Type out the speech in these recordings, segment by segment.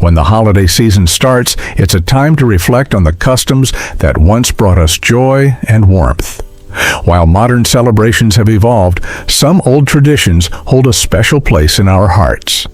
When the holiday season starts, it's a time to reflect on the customs that once brought us joy and warmth. While modern celebrations have evolved, some old traditions hold a special place in our hearts.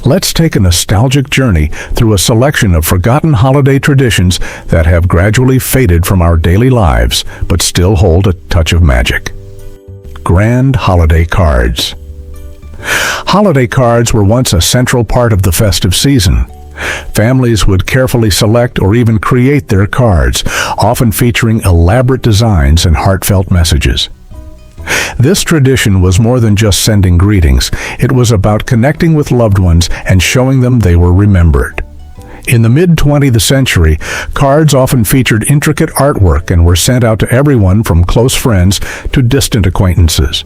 Let's take a nostalgic journey through a selection of forgotten holiday traditions that have gradually faded from our daily lives, but still hold a touch of magic. Grand holiday cards. Holiday cards were once a central part of the festive season. Families would carefully select or even create their cards, often featuring elaborate designs and heartfelt messages. This tradition was more than just sending greetings. It was about connecting with loved ones and showing them they were remembered. In the mid-20th century, cards often featured intricate artwork and were sent out to everyone from close friends to distant acquaintances.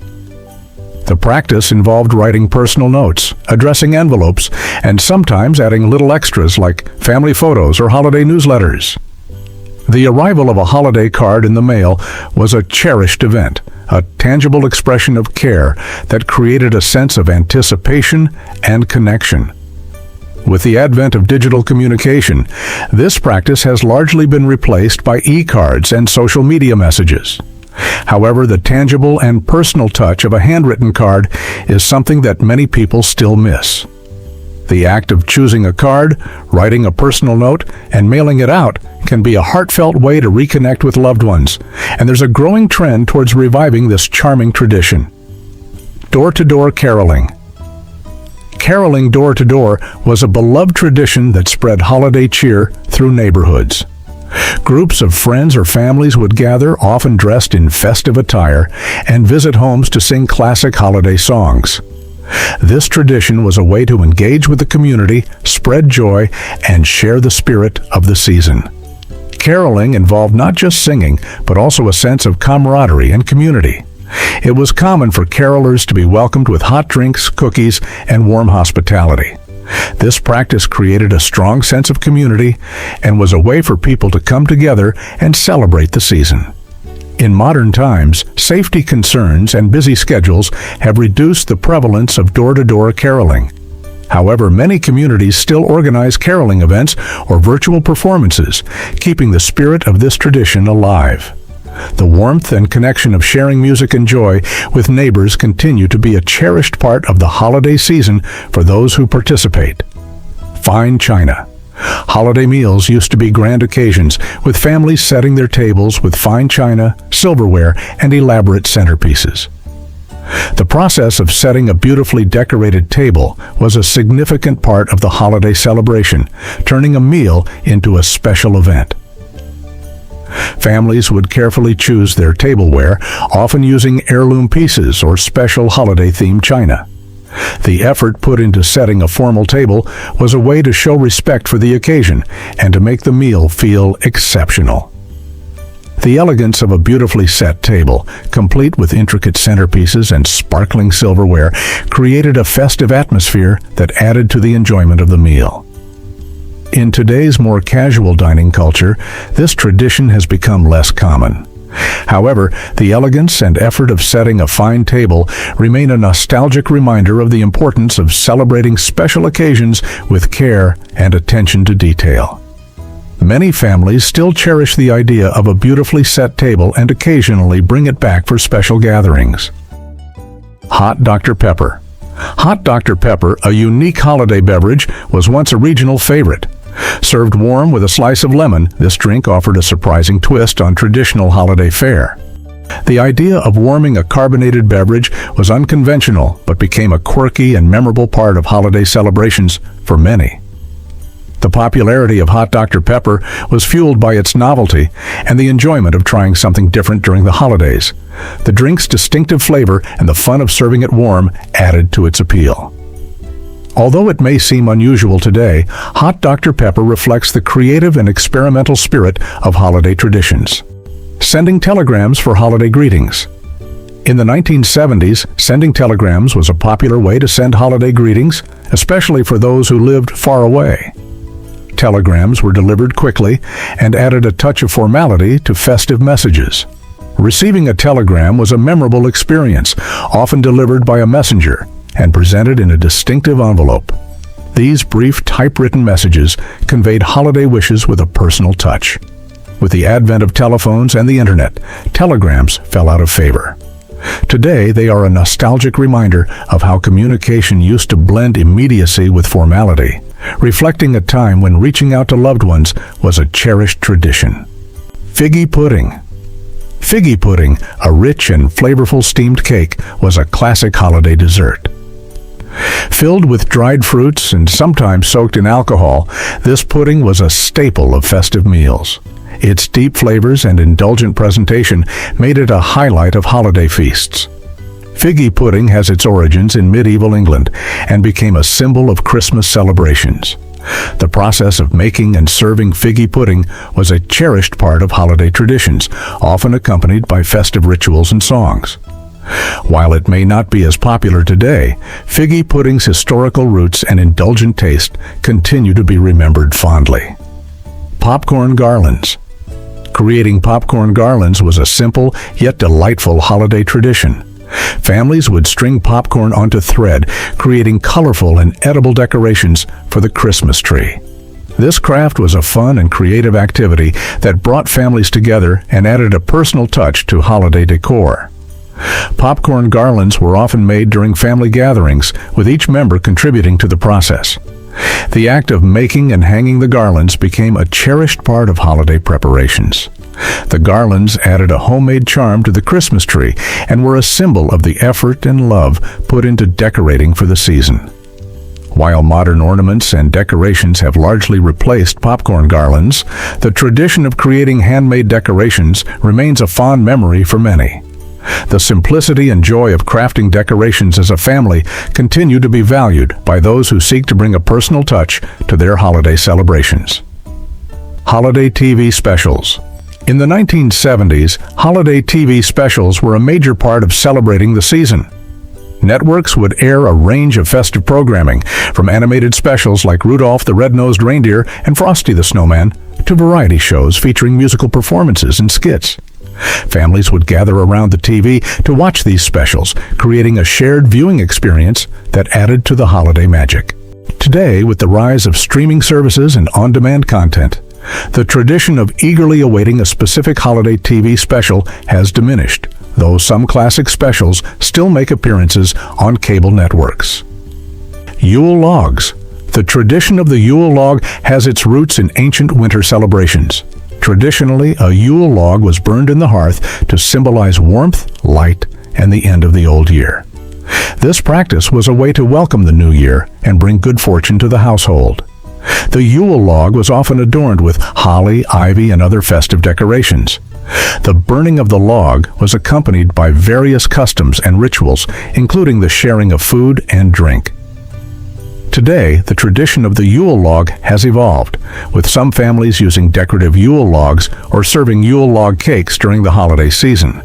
The practice involved writing personal notes, addressing envelopes, and sometimes adding little extras like family photos or holiday newsletters. The arrival of a holiday card in the mail was a cherished event, a tangible expression of care that created a sense of anticipation and connection. With the advent of digital communication, this practice has largely been replaced by e-cards and social media messages. However, the tangible and personal touch of a handwritten card is something that many people still miss. The act of choosing a card, writing a personal note, and mailing it out can be a heartfelt way to reconnect with loved ones, and there's a growing trend towards reviving this charming tradition. Door-to-door caroling. Caroling door-to-door was a beloved tradition that spread holiday cheer through neighborhoods. Groups of friends or families would gather, often dressed in festive attire, and visit homes to sing classic holiday songs. This tradition was a way to engage with the community, spread joy, and share the spirit of the season. Caroling involved not just singing, but also a sense of camaraderie and community. It was common for carolers to be welcomed with hot drinks, cookies, and warm hospitality. This practice created a strong sense of community and was a way for people to come together and celebrate the season. In modern times, safety concerns and busy schedules have reduced the prevalence of door-to-door caroling. However, many communities still organize caroling events or virtual performances, keeping the spirit of this tradition alive. The warmth and connection of sharing music and joy with neighbors continue to be a cherished part of the holiday season for those who participate. Fine china. Holiday meals used to be grand occasions, with families setting their tables with fine china, silverware, and elaborate centerpieces. The process of setting a beautifully decorated table was a significant part of the holiday celebration, turning a meal into a special event. Families would carefully choose their tableware, often using heirloom pieces or special holiday-themed china. The effort put into setting a formal table was a way to show respect for the occasion and to make the meal feel exceptional. The elegance of a beautifully set table, complete with intricate centerpieces and sparkling silverware, created a festive atmosphere that added to the enjoyment of the meal. In today's more casual dining culture, this tradition has become less common. However, the elegance and effort of setting a fine table remain a nostalgic reminder of the importance of celebrating special occasions with care and attention to detail. Many families still cherish the idea of a beautifully set table and occasionally bring it back for special gatherings. Hot Dr. Pepper. Hot Dr. Pepper, a unique holiday beverage, was once a regional favorite. Served warm with a slice of lemon, this drink offered a surprising twist on traditional holiday fare. The idea of warming a carbonated beverage was unconventional, but became a quirky and memorable part of holiday celebrations for many. The popularity of Hot Dr. Pepper was fueled by its novelty and the enjoyment of trying something different during the holidays. The drink's distinctive flavor and the fun of serving it warm added to its appeal. Although it may seem unusual today, Hot Dr. Pepper reflects the creative and experimental spirit of holiday traditions. Sending telegrams for holiday greetings. In the 1970s, sending telegrams was a popular way to send holiday greetings, especially for those who lived far away. Telegrams were delivered quickly and added a touch of formality to festive messages. Receiving a telegram was a memorable experience, often delivered by a messenger and presented in a distinctive envelope. These brief typewritten messages conveyed holiday wishes with a personal touch. With the advent of telephones and the internet, telegrams fell out of favor. Today, they are a nostalgic reminder of how communication used to blend immediacy with formality, reflecting a time when reaching out to loved ones was a cherished tradition. Figgy Pudding. Figgy pudding, a rich and flavorful steamed cake, was a classic holiday dessert. Filled with dried fruits and sometimes soaked in alcohol, this pudding was a staple of festive meals. Its deep flavors and indulgent presentation made it a highlight of holiday feasts. Figgy pudding has its origins in medieval England and became a symbol of Christmas celebrations. The process of making and serving figgy pudding was a cherished part of holiday traditions, often accompanied by festive rituals and songs. While it may not be as popular today, figgy pudding's historical roots and indulgent taste continue to be remembered fondly. Popcorn garlands. Creating popcorn garlands was a simple yet delightful holiday tradition. Families would string popcorn onto thread, creating colorful and edible decorations for the Christmas tree. This craft was a fun and creative activity that brought families together and added a personal touch to holiday decor. Popcorn garlands were often made during family gatherings, with each member contributing to the process. The act of making and hanging the garlands became a cherished part of holiday preparations. The garlands added a homemade charm to the Christmas tree and were a symbol of the effort and love put into decorating for the season. While modern ornaments and decorations have largely replaced popcorn garlands, the tradition of creating handmade decorations remains a fond memory for many. The simplicity and joy of crafting decorations as a family continue to be valued by those who seek to bring a personal touch to their holiday celebrations. Holiday TV specials. In the 1970s, holiday TV specials were a major part of celebrating the season. Networks would air a range of festive programming, from animated specials like Rudolph the Red-Nosed Reindeer and Frosty the Snowman, to variety shows featuring musical performances and skits. Families would gather around the TV to watch these specials, creating a shared viewing experience that added to the holiday magic. Today, with the rise of streaming services and on-demand content, the tradition of eagerly awaiting a specific holiday TV special has diminished, though some classic specials still make appearances on cable networks. Yule Logs. The tradition of the Yule log has its roots in ancient winter celebrations. Traditionally, a Yule log was burned in the hearth to symbolize warmth, light, and the end of the old year. This practice was a way to welcome the new year and bring good fortune to the household. The Yule log was often adorned with holly, ivy, and other festive decorations. The burning of the log was accompanied by various customs and rituals, including the sharing of food and drink. Today, the tradition of the Yule log has evolved, with some families using decorative Yule logs or serving Yule log cakes during the holiday season.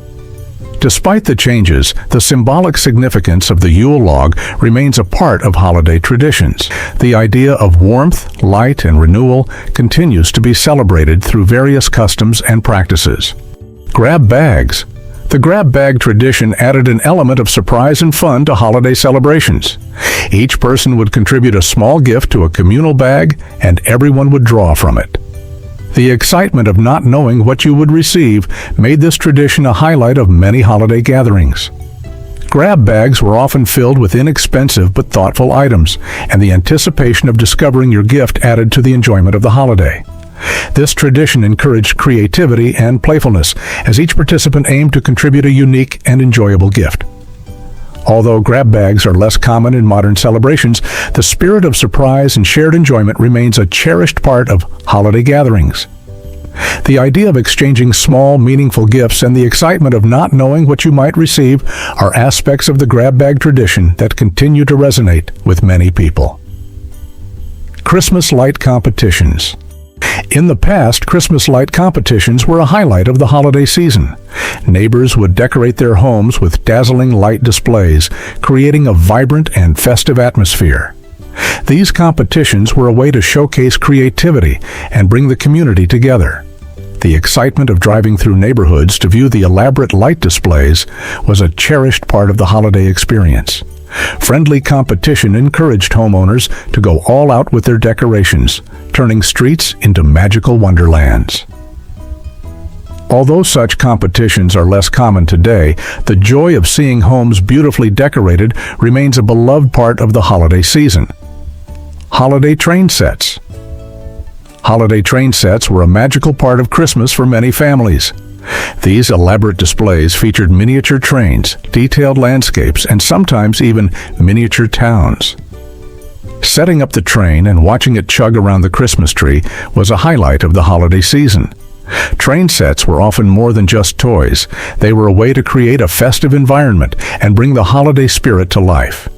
Despite the changes, the symbolic significance of the Yule log remains a part of holiday traditions. The idea of warmth, light, and renewal continues to be celebrated through various customs and practices. Grab bags. The grab bag tradition added an element of surprise and fun to holiday celebrations. Each person would contribute a small gift to a communal bag, and everyone would draw from it. The excitement of not knowing what you would receive made this tradition a highlight of many holiday gatherings. Grab bags were often filled with inexpensive but thoughtful items, and the anticipation of discovering your gift added to the enjoyment of the holiday. This tradition encouraged creativity and playfulness, as each participant aimed to contribute a unique and enjoyable gift. Although grab bags are less common in modern celebrations, the spirit of surprise and shared enjoyment remains a cherished part of holiday gatherings. The idea of exchanging small, meaningful gifts and the excitement of not knowing what you might receive are aspects of the grab bag tradition that continue to resonate with many people. Christmas light competitions. In the past, Christmas light competitions were a highlight of the holiday season. Neighbors would decorate their homes with dazzling light displays, creating a vibrant and festive atmosphere. These competitions were a way to showcase creativity and bring the community together. The excitement of driving through neighborhoods to view the elaborate light displays was a cherished part of the holiday experience. Friendly competition encouraged homeowners to go all out with their decorations, turning streets into magical wonderlands. Although such competitions are less common today, the joy of seeing homes beautifully decorated remains a beloved part of the holiday season. Holiday train sets. Holiday train sets were a magical part of Christmas for many families. These elaborate displays featured miniature trains, detailed landscapes, and sometimes even miniature towns. Setting up the train and watching it chug around the Christmas tree was a highlight of the holiday season. Train sets were often more than just toys. They were a way to create a festive environment and bring the holiday spirit to life.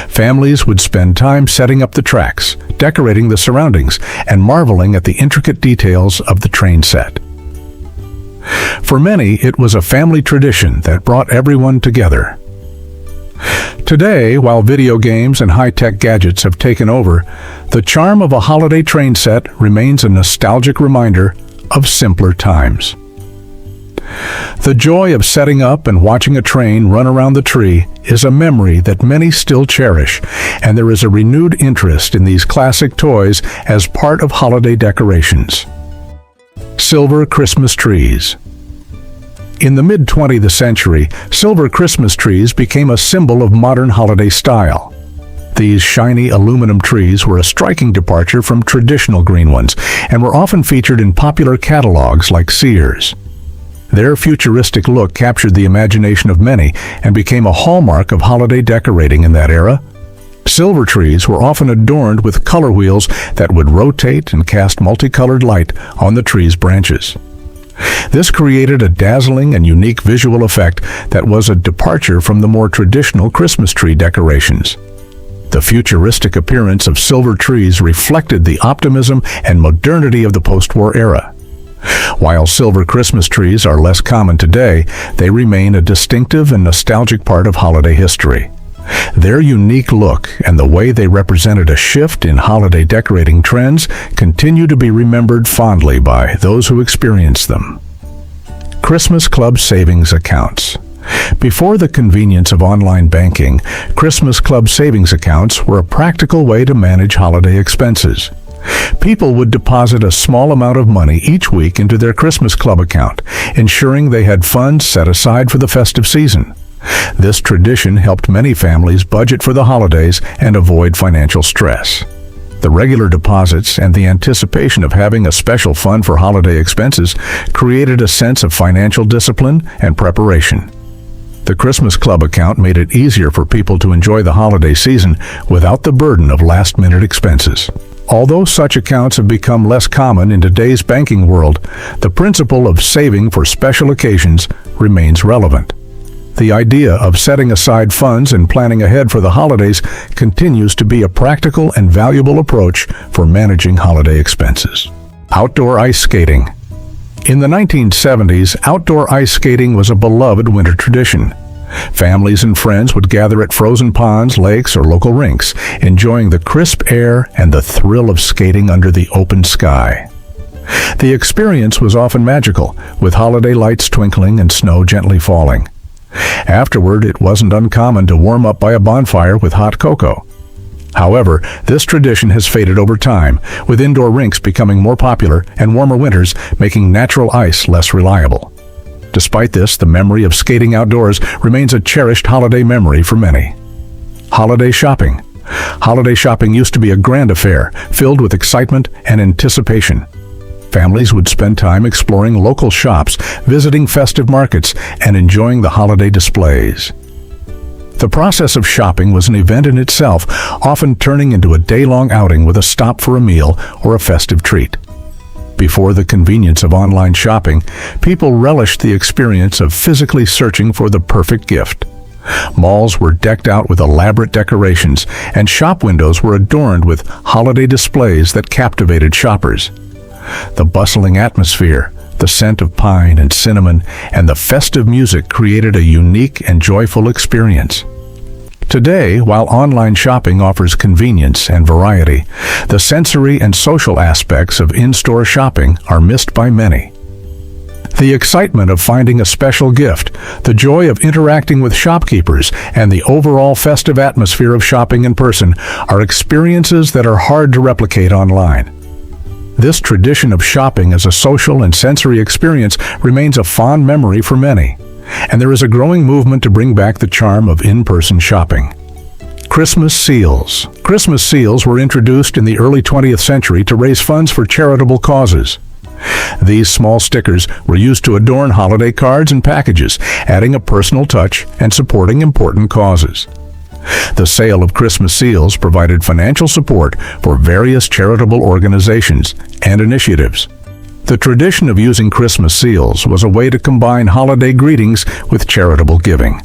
Families would spend time setting up the tracks, decorating the surroundings, and marveling at the intricate details of the train set. For many, it was a family tradition that brought everyone together. Today, while video games and high-tech gadgets have taken over, the charm of a holiday train set remains a nostalgic reminder of simpler times. The joy of setting up and watching a train run around the tree is a memory that many still cherish, and there is a renewed interest in these classic toys as part of holiday decorations. Silver Christmas trees. In the mid-20th century, silver Christmas trees became a symbol of modern holiday style. These shiny aluminum trees were a striking departure from traditional green ones and were often featured in popular catalogs like Sears. Their futuristic look captured the imagination of many and became a hallmark of holiday decorating in that era. Silver trees were often adorned with color wheels that would rotate and cast multicolored light on the tree's branches. This created a dazzling and unique visual effect that was a departure from the more traditional Christmas tree decorations. The futuristic appearance of silver trees reflected the optimism and modernity of the post-war era. While silver Christmas trees are less common today, they remain a distinctive and nostalgic part of holiday history. Their unique look and the way they represented a shift in holiday decorating trends continue to be remembered fondly by those who experienced them. Christmas Club savings accounts. Before the convenience of online banking, Christmas Club savings accounts were a practical way to manage holiday expenses. People would deposit a small amount of money each week into their Christmas Club account, ensuring they had funds set aside for the festive season. This tradition helped many families budget for the holidays and avoid financial stress. The regular deposits and the anticipation of having a special fund for holiday expenses created a sense of financial discipline and preparation. The Christmas Club account made it easier for people to enjoy the holiday season without the burden of last-minute expenses. Although such accounts have become less common in today's banking world, the principle of saving for special occasions remains relevant. The idea of setting aside funds and planning ahead for the holidays continues to be a practical and valuable approach for managing holiday expenses. Outdoor ice skating. In the 1970s, outdoor ice skating was a beloved winter tradition. Families and friends would gather at frozen ponds, lakes, or local rinks, enjoying the crisp air and the thrill of skating under the open sky. The experience was often magical, with holiday lights twinkling and snow gently falling. Afterward, it wasn't uncommon to warm up by a bonfire with hot cocoa. However, this tradition has faded over time, with indoor rinks becoming more popular and warmer winters making natural ice less reliable. Despite this, the memory of skating outdoors remains a cherished holiday memory for many. Holiday shopping. Holiday shopping used to be a grand affair, filled with excitement and anticipation. Families would spend time exploring local shops, visiting festive markets, and enjoying the holiday displays. The process of shopping was an event in itself, often turning into a day-long outing with a stop for a meal or a festive treat. Before the convenience of online shopping, people relished the experience of physically searching for the perfect gift. Malls were decked out with elaborate decorations, and shop windows were adorned with holiday displays that captivated shoppers. The bustling atmosphere, the scent of pine and cinnamon, and the festive music created a unique and joyful experience. Today, while online shopping offers convenience and variety, the sensory and social aspects of in-store shopping are missed by many. The excitement of finding a special gift, the joy of interacting with shopkeepers, and the overall festive atmosphere of shopping in person are experiences that are hard to replicate online. This tradition of shopping as a social and sensory experience remains a fond memory for many, and there is a growing movement to bring back the charm of in-person shopping. Christmas seals. Christmas seals were introduced in the early 20th century to raise funds for charitable causes. These small stickers were used to adorn holiday cards and packages, adding a personal touch and supporting important causes. The sale of Christmas seals provided financial support for various charitable organizations and initiatives. The tradition of using Christmas seals was a way to combine holiday greetings with charitable giving.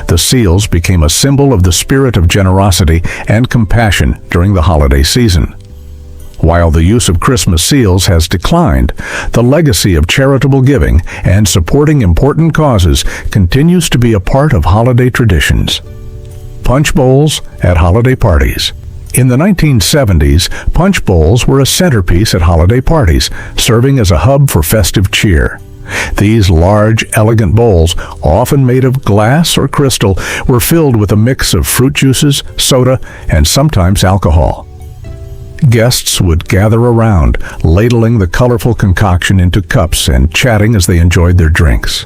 The seals became a symbol of the spirit of generosity and compassion during the holiday season. While the use of Christmas seals has declined, the legacy of charitable giving and supporting important causes continues to be a part of holiday traditions. Punch bowls at holiday parties. In the 1970s, punch bowls were a centerpiece at holiday parties, serving as a hub for festive cheer. These large, elegant bowls, often made of glass or crystal, were filled with a mix of fruit juices, soda, and sometimes alcohol. Guests would gather around, ladling the colorful concoction into cups and chatting as they enjoyed their drinks.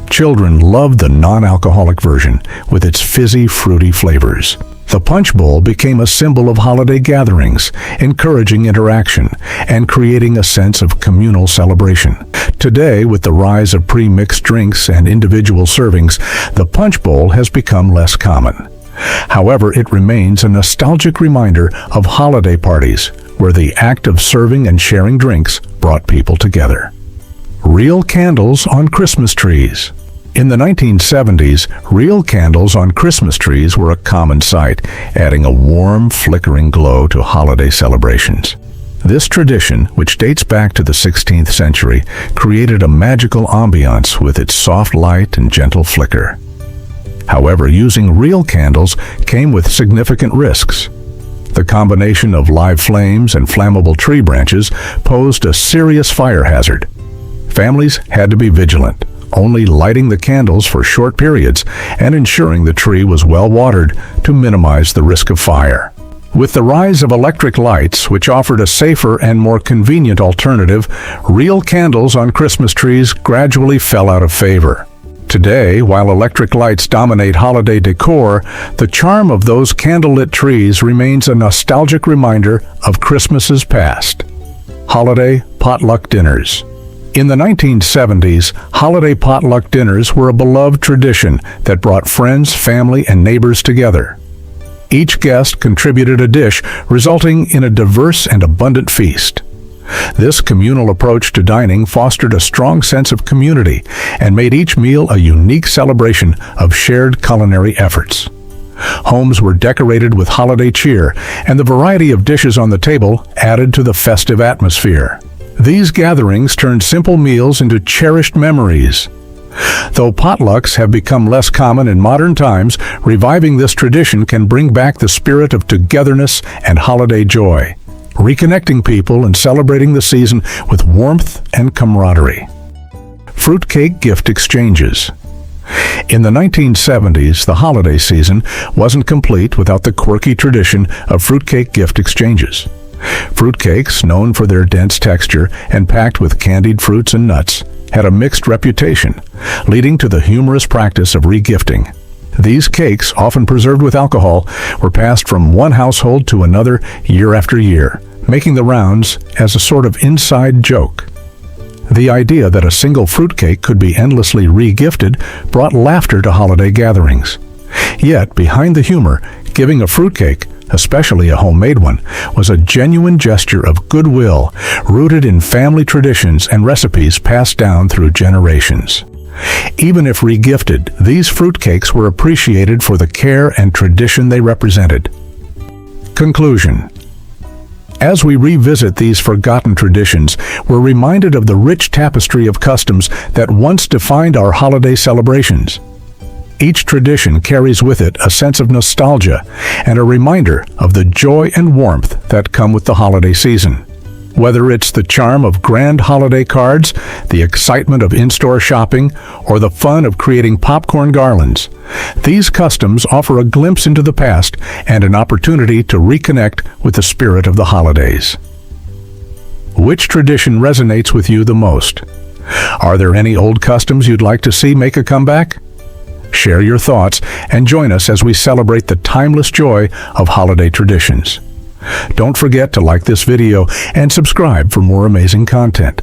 Children loved the non-alcoholic version, with its fizzy, fruity flavors. The punch bowl became a symbol of holiday gatherings, encouraging interaction and creating a sense of communal celebration. Today, with the rise of pre-mixed drinks and individual servings, the punch bowl has become less common. However, it remains a nostalgic reminder of holiday parties, where the act of serving and sharing drinks brought people together. Real candles on Christmas trees. In the 1970s, real candles on Christmas trees were a common sight, adding a warm, flickering glow to holiday celebrations. This tradition, which dates back to the 16th century, created a magical ambiance with its soft light and gentle flicker. However, using real candles came with significant risks. The combination of live flames and flammable tree branches posed a serious fire hazard. Families had to be vigilant, only lighting the candles for short periods and ensuring the tree was well watered to minimize the risk of fire. With the rise of electric lights, which offered a safer and more convenient alternative, real candles on Christmas trees gradually fell out of favor. Today, while electric lights dominate holiday decor, the charm of those candlelit trees remains a nostalgic reminder of Christmases past. Holiday potluck dinners. In the 1970s, holiday potluck dinners were a beloved tradition that brought friends, family, and neighbors together. Each guest contributed a dish, resulting in a diverse and abundant feast. This communal approach to dining fostered a strong sense of community and made each meal a unique celebration of shared culinary efforts. Homes were decorated with holiday cheer, and the variety of dishes on the table added to the festive atmosphere. These gatherings turned simple meals into cherished memories. Though potlucks have become less common in modern times, reviving this tradition can bring back the spirit of togetherness and holiday joy, reconnecting people and celebrating the season with warmth and camaraderie. Fruitcake gift exchanges. In the 1970s, the holiday season wasn't complete without the quirky tradition of fruitcake gift exchanges. Fruitcakes, known for their dense texture and packed with candied fruits and nuts, had a mixed reputation, leading to the humorous practice of regifting. These cakes, often preserved with alcohol, were passed from one household to another year after year, making the rounds as a sort of inside joke. The idea that a single fruitcake could be endlessly re-gifted brought laughter to holiday gatherings. Yet, behind the humor, giving a fruitcake, especially a homemade one, was a genuine gesture of goodwill, rooted in family traditions and recipes passed down through generations. Even if re-gifted, these fruitcakes were appreciated for the care and tradition they represented. Conclusion. As we revisit these forgotten traditions, we're reminded of the rich tapestry of customs that once defined our holiday celebrations. Each tradition carries with it a sense of nostalgia and a reminder of the joy and warmth that come with the holiday season. Whether it's the charm of grand holiday cards, the excitement of in-store shopping, or the fun of creating popcorn garlands, these customs offer a glimpse into the past and an opportunity to reconnect with the spirit of the holidays. Which tradition resonates with you the most? Are there any old customs you'd like to see make a comeback? Share your thoughts and join us as we celebrate the timeless joy of holiday traditions. Don't forget to like this video and subscribe for more amazing content.